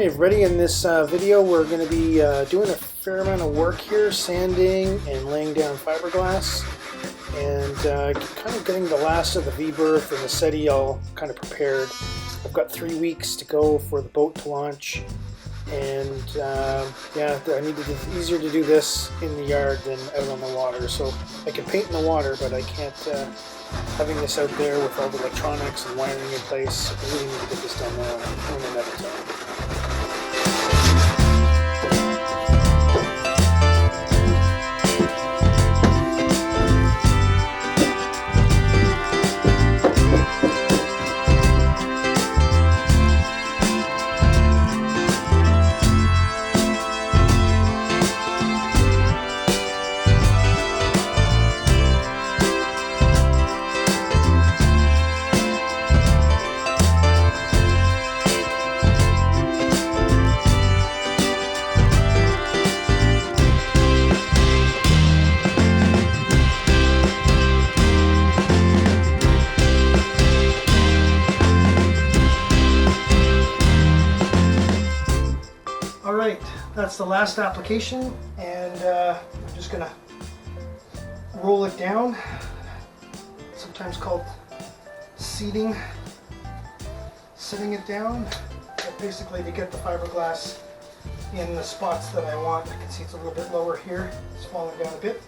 Hey everybody, in this video we're going to be doing a fair amount of work here, sanding and laying down fiberglass, and kind of getting the last of the V-berth and the settee all kind of prepared. I've got 3 weeks to go for the boat to launch, and yeah, I needed it easier to do this in the yard than out on the water. So I can paint in the water, but I can't, having this out there with all the electronics and wiring in place, I really need to get this done now in another time. Alright, that's the last application, and I'm just going to roll it down, sometimes called seating, sitting it down, but basically to get the fiberglass in the spots that I want. I can see it's a little bit lower here, it's falling down a bit,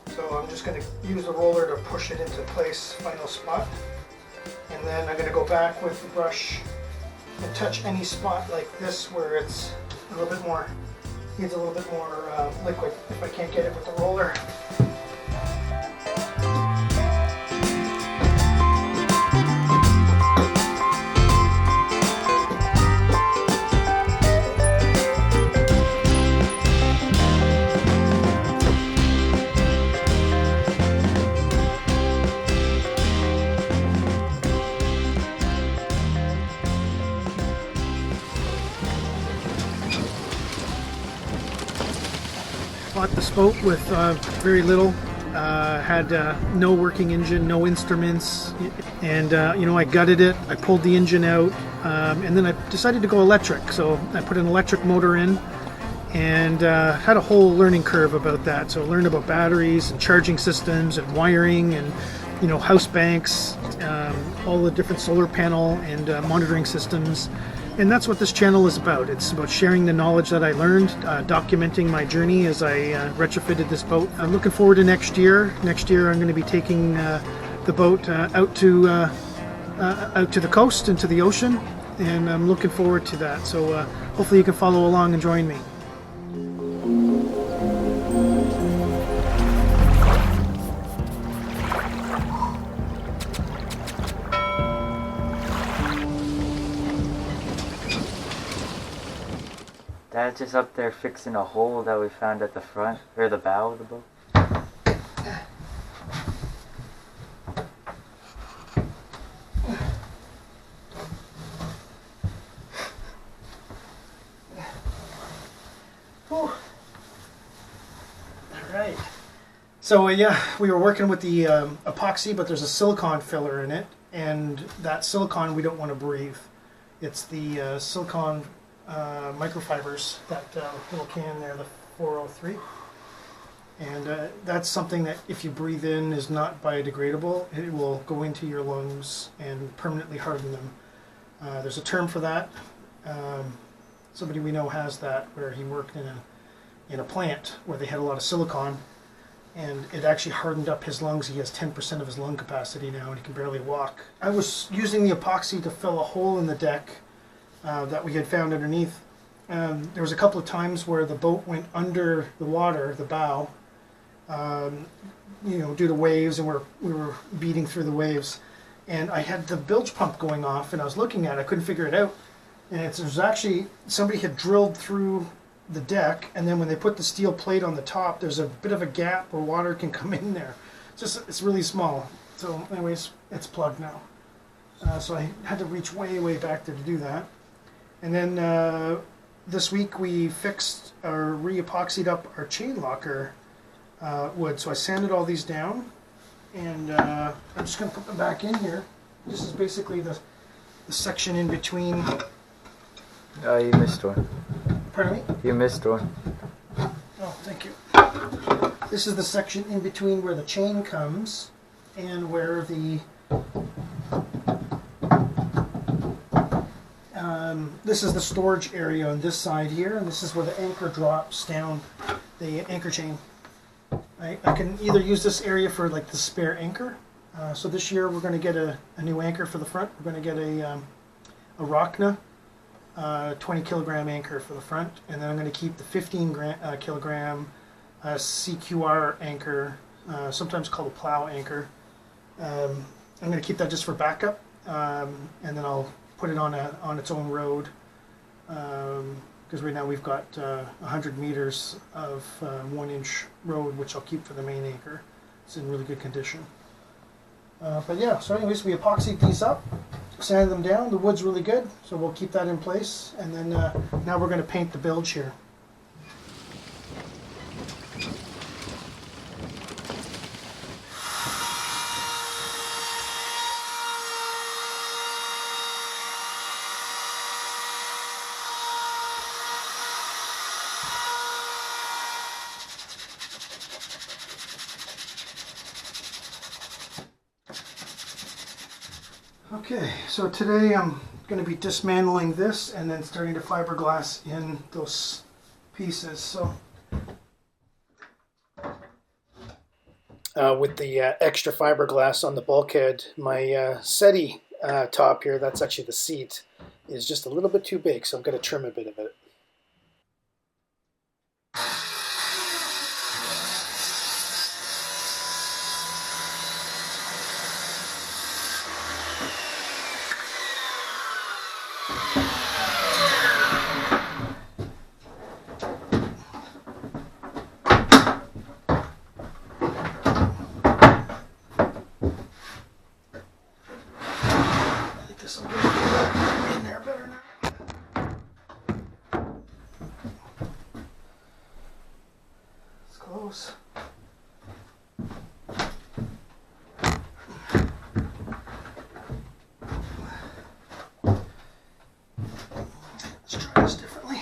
so I'm just going to use the roller to push it into place, final spot, and then I'm going to go back with the brush and touch any spot like this where it's a little bit more, needs a little bit more liquid if I can't get it with the roller. Bought this boat with very little, had no working engine, no instruments, and you know, I gutted it, I pulled the engine out, and then I decided to go electric. So I put an electric motor in, and had a whole learning curve about that. So I learned about batteries and charging systems and wiring and, you know, house banks, all the different solar panel and monitoring systems. And that's what this channel is about. It's about sharing the knowledge that I learned, documenting my journey as I retrofitted this boat. I'm looking forward to next year. Next year I'm going to be taking the boat out to the coast, into the ocean, and I'm looking forward to that. So hopefully you can follow along and join me. Dad's just up there fixing a hole that we found at the front, or the bow of the boat. Alright. So yeah, we were working with the epoxy, but there's a silicone filler in it, and that silicone we don't want to breathe. It's the silicone microfibers, that little can there, the 403, and that's something that if you breathe in is not biodegradable. It will go into your lungs and permanently harden them. There's a term for that. Somebody we know has that, where he worked in a plant where they had a lot of silicone, and it actually hardened up his lungs. He has 10% of his lung capacity now, and he can barely walk. I was using the epoxy to fill a hole in the deck that we had found underneath. There was a couple of times where the boat went under the water, the bow, you know, due to waves, and we were beating through the waves. And I had the bilge pump going off, and I was looking at it, I couldn't figure it out. And it was actually, somebody had drilled through the deck, and then when they put the steel plate on the top, there's a bit of a gap where water can come in there. It's really small. So anyways, it's plugged now. So I had to reach way back there to do that. And then this week we fixed or re-epoxied up our chain locker wood. So I sanded all these down, and I'm just going to put them back in here. This is basically the section in between Oh, you missed one. Pardon me? You missed one. Oh, thank you. This is the section in between where the chain comes and where the this is the storage area on this side here, and this is where the anchor drops down the anchor chain. I can either use this area for like the spare anchor. So this year we're going to get a new anchor for the front. We're going to get a Rockna 20 kilogram anchor for the front, and then I'm going to keep the 15 kilogram CQR anchor, sometimes called a plow anchor. I'm going to keep that just for backup, and then I'll put it on its own road, because right now we've got 100 meters of 1-inch road, which I'll keep for the main anchor. It's in really good condition. But yeah, so anyways, we epoxied these up, sanded them down. The wood's really good, so we'll keep that in place. And then now we're going to paint the bilge here. Okay, so today I'm going to be dismantling this and then starting to fiberglass in those pieces. So with the extra fiberglass on the bulkhead, my settee top here, that's actually the seat, is just a little bit too big, so I'm going to trim a bit of it. This will get in there better now. It's close. Let's try this differently.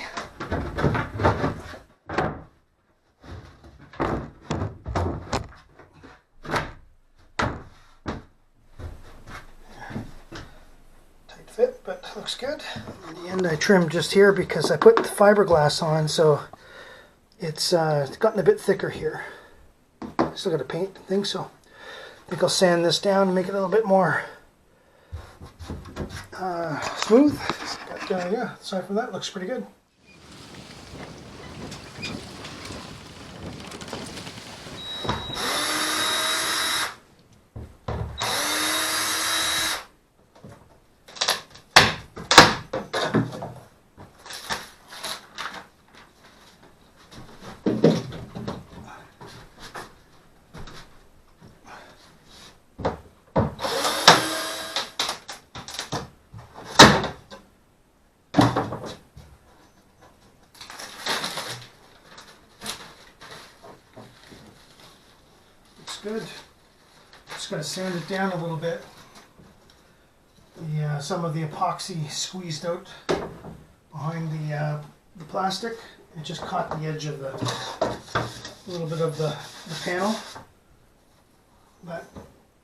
Fit, but looks good. In the end, I trimmed just here because I put the fiberglass on, so it's gotten a bit thicker here. Still got to paint things, so I think I'll sand this down and make it a little bit more smooth. But yeah, aside from that, looks pretty good. Good. Just got to sand it down a little bit. Some of the epoxy squeezed out behind the plastic. It just caught the edge of a little bit of the panel, but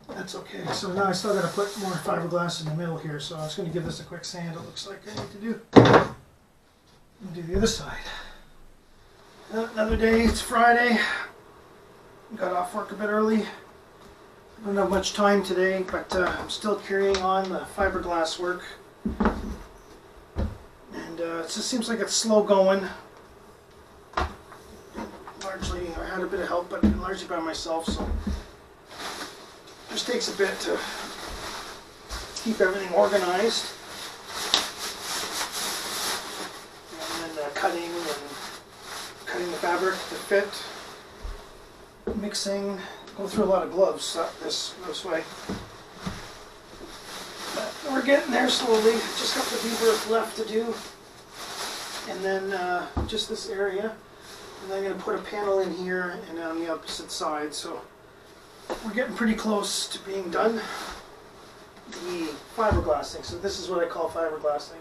that's okay. So now I still got to put more fiberglass in the middle here. So I was going to give this a quick sand. It looks like I need to do. And do the other side. Another day. It's Friday. Got off work a bit early. I don't have much time today, but I'm still carrying on the fiberglass work. And it just seems like it's slow going. Largely, I had a bit of help, but largely by myself, so it just takes a bit to keep everything organized. And then cutting the fabric to fit. Mixing, go through a lot of gloves this way. But we're getting there slowly. Just got the V-Berth left to do. And then just this area. And then I'm going to put a panel in here and on the opposite side. So we're getting pretty close to being done. The fiberglassing. So this is what I call fiberglassing.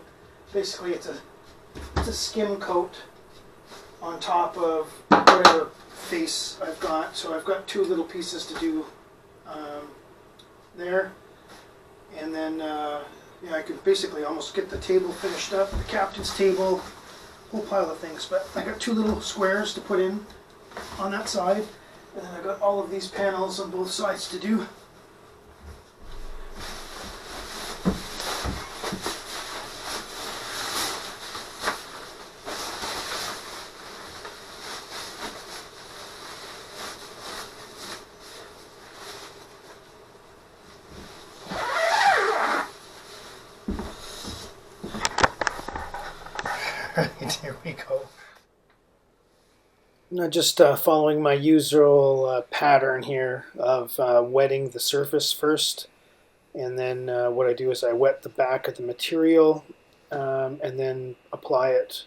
Basically it's a to skim coat on top of whatever face I've got. So I've got 2 little pieces to do there. And then, yeah, I could basically almost get the table finished up, the captain's table, whole pile of things. But I got 2 little squares to put in on that side. And then I got all of these panels on both sides to do. Here we go. Now just following my usual pattern here of wetting the surface first, and then what I do is I wet the back of the material and then apply it.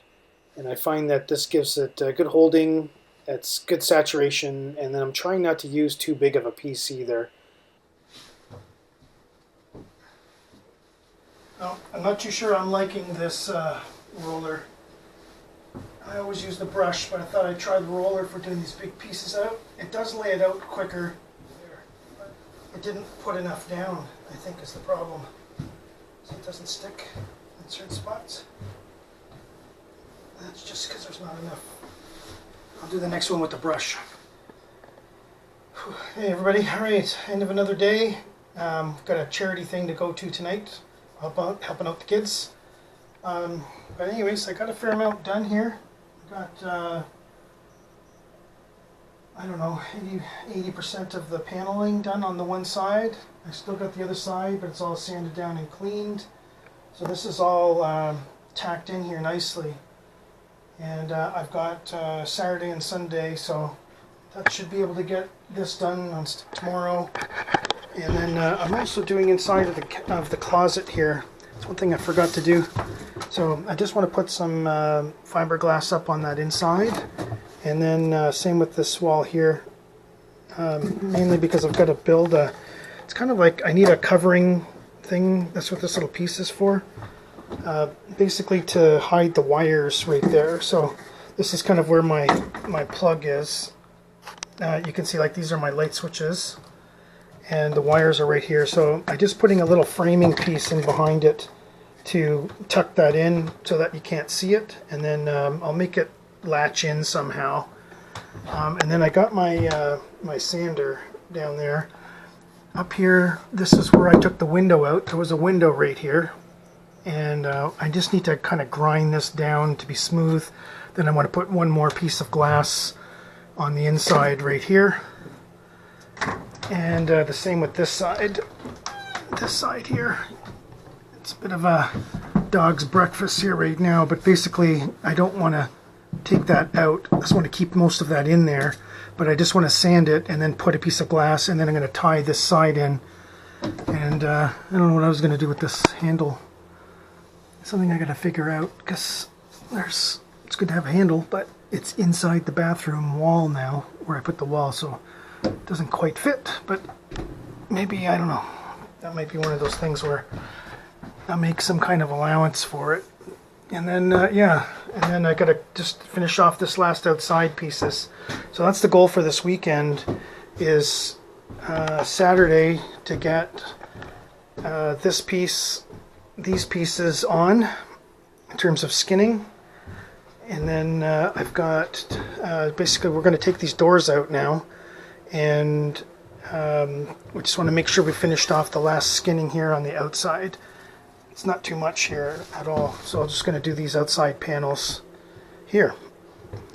And I find that this gives it good holding, it's good saturation, and then I'm trying not to use too big of a piece either. Oh, I'm not too sure I'm liking this roller. I always use the brush, but I thought I'd try the roller for doing these big pieces out. It does lay it out quicker, but it didn't put enough down, I think is the problem. So it doesn't stick in certain spots. That's just because there's not enough. I'll do the next one with the brush. Hey everybody, alright, end of another day. Got a charity thing to go to tonight, helping out the kids. But anyways, I got a fair amount done here. Got, I don't know, 80% of the paneling done on the one side. I still got the other side, but it's all sanded down and cleaned. So this is all tacked in here nicely. And I've got Saturday and Sunday, so that should be able to get this done on tomorrow. And then I'm also doing inside of the closet here. That's one thing I forgot to do. So I just want to put some fiberglass up on that inside, and then same with this wall here, mainly because I've got to build a, it's kind of like I need a covering thing. That's what this little piece is for, basically to hide the wires right there. So this is kind of where my plug is. You can see like these are my light switches, and the wires are right here. So I'm just putting a little framing piece in behind it to tuck that in so that you can't see it, and then I'll make it latch in somehow. And then I got my my sander down there. Up here, this is where I took the window out. There was a window right here, and I just need to kind of grind this down to be smooth. Then I want to put one more piece of glass on the inside right here, and the same with this side here. It's a bit of a dog's breakfast here right now, but basically I don't want to take that out. I just want to keep most of that in there, but I just want to sand it and then put a piece of glass, and then I'm going to tie this side in. And I don't know what I was going to do with this handle. It's something I got to figure out, because it's good to have a handle, but it's inside the bathroom wall now where I put the wall, so it doesn't quite fit. But maybe, I don't know, that might be one of those things where I'll make some kind of allowance for it. And then yeah, and then I gotta just finish off this last outside pieces. So that's the goal for this weekend, is Saturday to get these pieces on in terms of skinning. And then I've got basically we're going to take these doors out now, and we just want to make sure we finished off the last skinning here on the outside. It's not too much here at all, so I'm just going to do these outside panels here,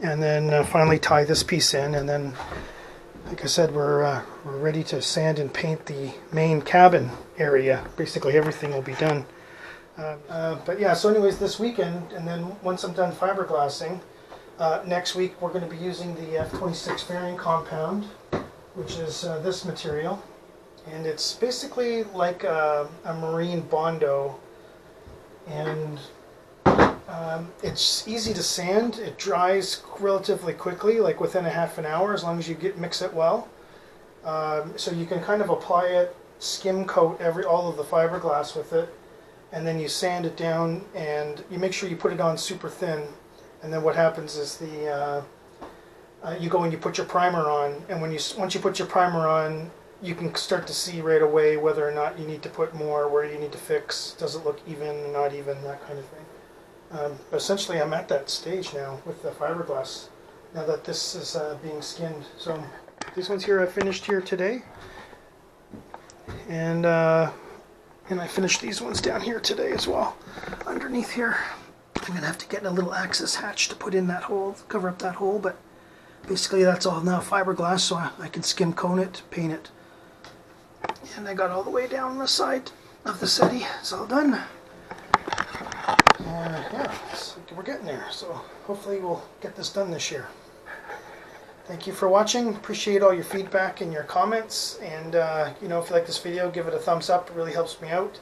and then finally tie this piece in, and then, like I said, we're ready to sand and paint the main cabin area. Basically everything will be done. But yeah, so anyways, this weekend, and then once I'm done fiberglassing, next week we're going to be using the F-26 fairing compound, which is this material, and it's basically like a marine Bondo, and it's easy to sand. It dries relatively quickly, like within a half an hour, as long as you mix it well. So you can kind of apply it, skim coat all of the fiberglass with it, and then you sand it down, and you make sure you put it on super thin. And then what happens is you go and you put your primer on, and once you put your primer on, you can start to see right away whether or not you need to put more, where you need to fix, does it look even, not even, that kind of thing. But essentially I'm at that stage now with the fiberglass, now that this is being skinned. So these ones here I finished here today, and I finished these ones down here today as well, underneath here. I'm going to have to get a little access hatch to put in that hole, cover up that hole, but basically that's all now fiberglass, so I can skim cone it, paint it. And I got all the way down the side of the settee. It's all done. Yeah, we're getting there, so hopefully we'll get this done this year. Thank you for watching. Appreciate all your feedback and your comments, and if you like this video, give it a thumbs up. It really helps me out.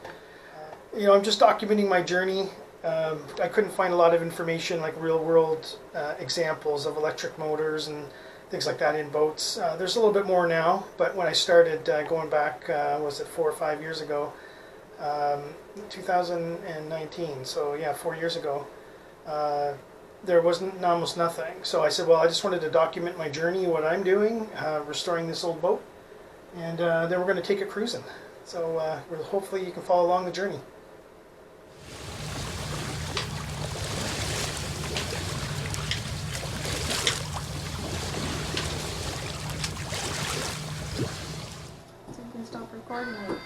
I'm just documenting my journey. I couldn't find a lot of information like real world examples of electric motors and things like that in boats. There's a little bit more now, but when I started going back, was it 4 or 5 years ago, 2019, so yeah, 4 years ago, there wasn't almost nothing. So I said, well, I just wanted to document my journey, what I'm doing, restoring this old boat, and then we're going to take it cruising. So hopefully you can follow along the journey. Stop recording it.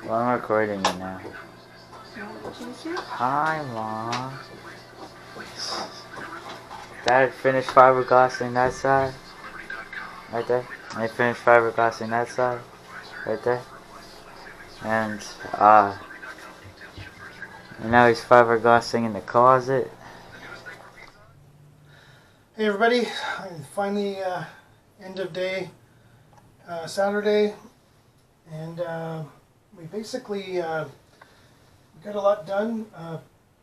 Well, I'm recording it now. You want to change it? Hi, Mom. Dad finished fiberglassing that side. Right there. I finished fiberglassing that side. Right there. And now he's fiberglassing in the closet. Hey everybody, finally end of day Saturday, and we basically got a lot done.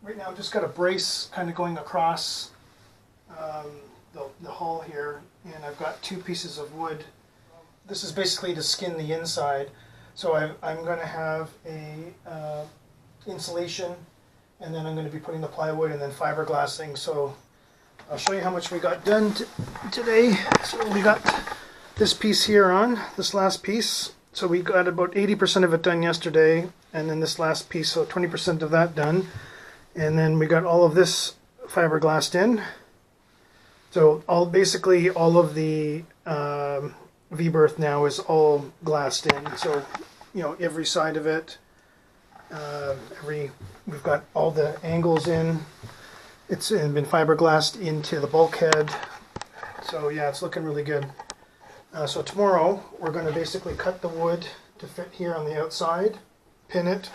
Right now I've just got a brace kind of going across the hull here, and I've got 2 pieces of wood. This is basically to skin the inside. So I'm going to have a insulation, and then I'm going to be putting the plywood and then fiberglassing. So I'll show you how much we got done today. So we got this piece here on, this last piece. So we got about 80% of it done yesterday, and then this last piece, so 20% of that done. And then we got all of this fiberglassed in. So basically all of the V-Berth now is all glassed in. So every side of it, we've got all the angles in. It's been fiberglassed into the bulkhead. So yeah, it's looking really good. So tomorrow we're going to basically cut the wood to fit here on the outside, pin it,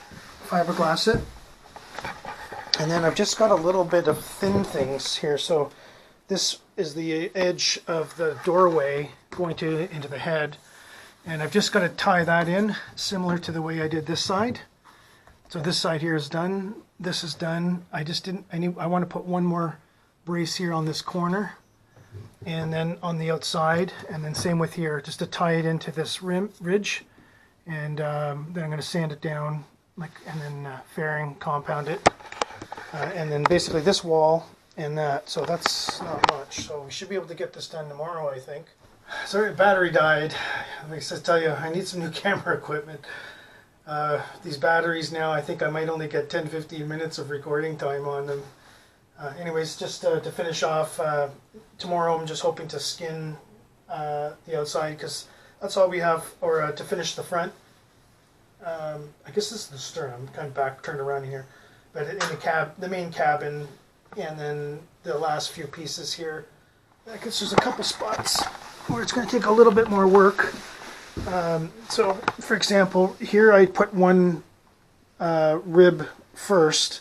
fiberglass it, and then I've just got a little bit of thin things here. So this is the edge of the doorway going into the head, and I've just got to tie that in similar to the way I did this side. So this side here is done. This is done. I want to put one more brace here on this corner, and then on the outside, and then same with here, just to tie it into this ridge, and then I'm going to sand it down, and then fairing, compound it, and then basically this wall and that. So that's not much. So we should be able to get this done tomorrow, I think. Sorry, battery died. Like I tell you, I need some new camera equipment. These batteries now, I think I might only get 10-15 minutes of recording time on them. Anyways, just to finish off, tomorrow I'm just hoping to skin the outside, because that's all we have, or to finish the front. I guess this is the stern. I'm kind of turned around here. But in the main cabin, and then the last few pieces here, I guess there's a couple spots where it's going to take a little bit more work. So, for example, here I put one rib first,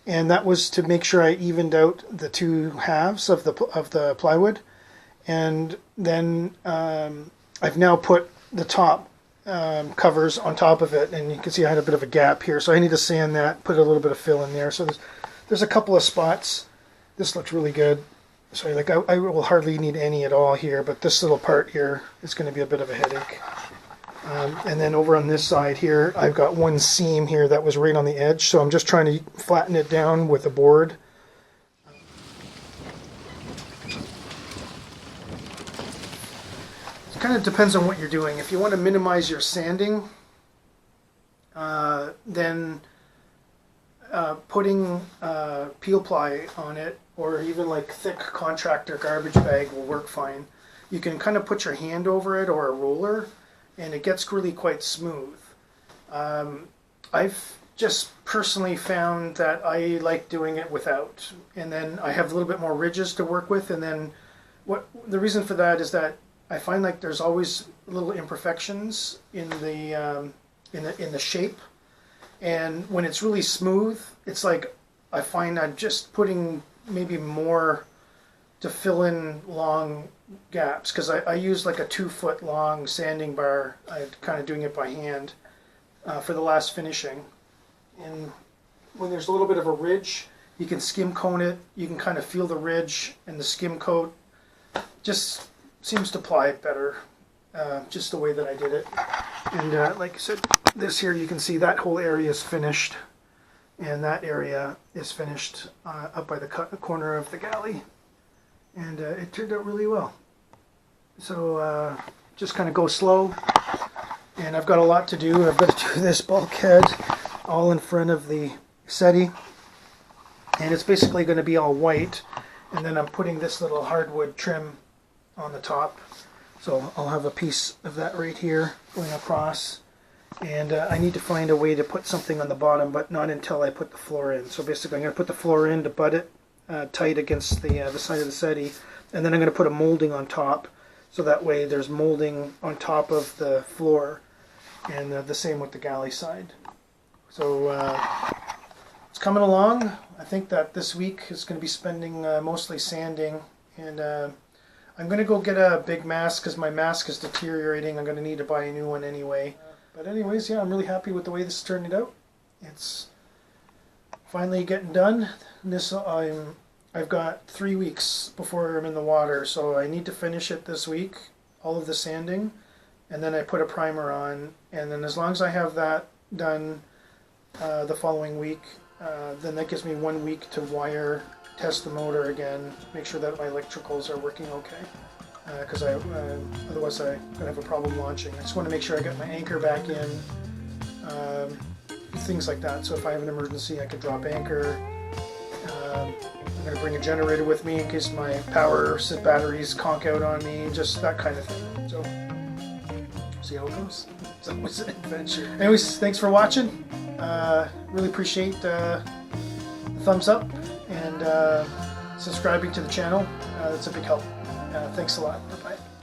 and that was to make sure I evened out the 2 halves of the plywood, and then I've now put the top covers on top of it, and you can see I had a bit of a gap here, so I need to sand that, put a little bit of fill in there. So there's a couple of spots. This looks really good. So I will hardly need any at all here, but this little part here is going to be a bit of a headache. And then over on this side here, I've got one seam here that was right on the edge, so I'm just trying to flatten it down with a board. It kind of depends on what you're doing. If you want to minimize your sanding, then putting Peel-Ply on it, or even like thick contractor garbage bag will work fine. You can kind of put your hand over it or a roller, and it gets really quite smooth. I've just personally found that I like doing it without, and then I have a little bit more ridges to work with. And then the reason for that is that I find like there's always little imperfections in the shape, and when it's really smooth, it's like I find I'm just putting maybe more to fill in long gaps, because I use like a 2-foot long sanding bar. I'm kind of doing it by hand for the last finishing. And when there's a little bit of a ridge, you can skim cone it. You can kind of feel the ridge, and the skim coat just seems to apply it better, just the way that I did it. And like I said, this here, you can see that whole area is finished, and that area is finished up by the corner of the galley. And it turned out really well. So just kind of go slow. And I've got a lot to do. I've got to do this bulkhead all in front of the settee. And it's basically going to be all white. And then I'm putting this little hardwood trim on the top. So I'll have a piece of that right here going across. And I need to find a way to put something on the bottom, but not until I put the floor in. So basically I'm going to put the floor in to butt it tight against the side of the settee, and then I'm going to put a molding on top, so that way there's molding on top of the floor, and the same with the galley side. So it's coming along. I think that this week is going to be spending mostly sanding, and I'm going to go get a big mask because my mask is deteriorating. I'm going to need to buy a new one anyway. But anyways, yeah, I'm really happy with the way this turned out. It's finally getting done. This I've got 3 weeks before I'm in the water, so I need to finish it this week, all of the sanding, and then I put a primer on, and then as long as I have that done the following week, then that gives me 1 week to wire, test the motor again, make sure that my electricals are working okay, because otherwise I'm going to have a problem launching. I just want to make sure I got my anchor back in, things like that, so if I have an emergency I can drop anchor. I'm going to bring a generator with me in case my power batteries conk out on me, just that kind of thing. So, see how it goes. It's always an adventure. Anyways, thanks for watching. Really appreciate the thumbs up and subscribing to the channel. That's a big help. Thanks a lot. Bye-bye.